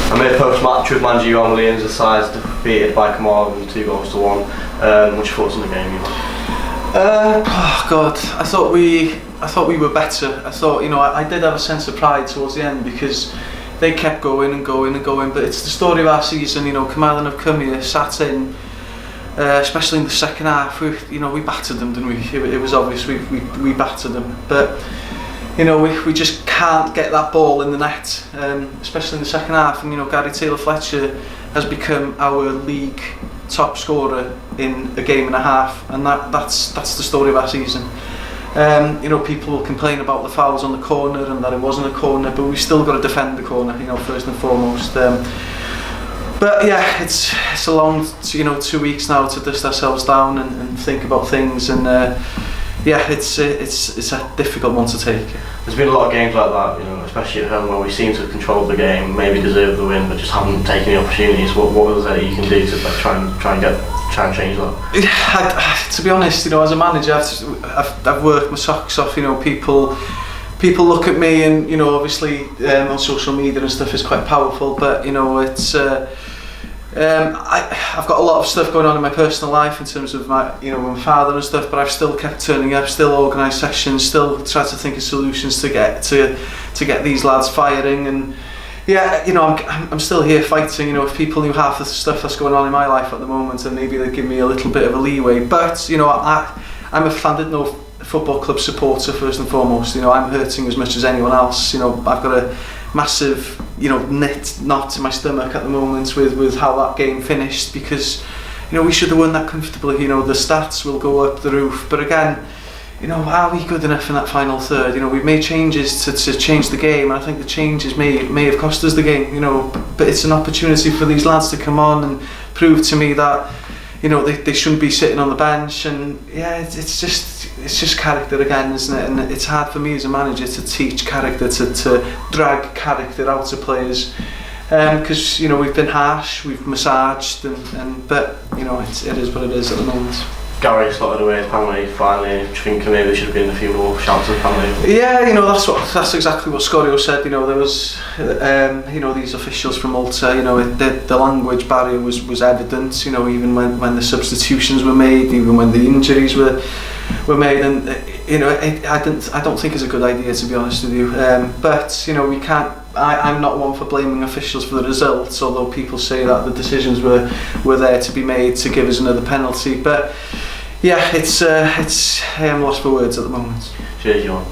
I made a post-match with manager Iwan Williams, the sides defeated by Carmarthen 2-1. Which thoughts on the game, Iwan? Oh God, I thought we were better. I thought, I did have a sense of pride towards the end because they kept going and going and going. But it's the story of our season. Carmarthen have come here, sat in, especially in the second half. We battered them, didn't we? It was obvious we battered them, but we just can't get that ball in the net, especially in the second half. And Gary Taylor-Fletcher has become our league top scorer in a game and a half, and that's the story of our season. People will complain about the fouls on the corner and that it wasn't a corner, but we've still got to defend the corner, first and foremost. But yeah, it's a long 2 weeks now to dust ourselves down and think about things, and it's a difficult one to take. There's been a lot of games like that, especially at home, where we seem to have controlled the game, maybe deserved the win, but just haven't taken the opportunities. What was there you can do to try and change that? Yeah, to be honest, as a manager, I've worked my socks off. People look at me, and obviously on social media and stuff is quite powerful, but it's. I've got a lot of stuff going on in my personal life in terms of my my father and stuff, but I've still kept turning up, still organised sessions, still tried to think of solutions to get these lads firing, and I'm still here fighting. If people knew half the stuff that's going on in my life at the moment, and maybe they'd give me a little bit of a leeway. But I'm a Llandudno Football Club supporter first and foremost. I'm hurting as much as anyone else. I've got a massive knot in my stomach at the moment with how that game finished, because we should have won that comfortably. The stats will go up the roof, but again, are we good enough in that final third? We've made changes to change the game, and I think the changes may have cost us the game. But it's an opportunity for these lads to come on and prove to me that they shouldn't be sitting on the bench. And it's just character again, isn't it? And it's hard for me as a manager to teach character, to drag character out of players, because we've been harsh, we've massaged, but it is what it is at the moment. Gary slotted away his penalty finally. Do you think maybe there should have been a few more shouts of penalty? Yeah, that's exactly what Scorio said. There was these officials from Malta. The language barrier was evident. Even when the substitutions were made, even when the injuries were made, and I don't think it's a good idea, to be honest with you. But we can't. I'm not one for blaming officials for the results, although people say that the decisions were there to be made to give us another penalty. But yeah, it's I am lost for words at the moment. Cheers, Iwan.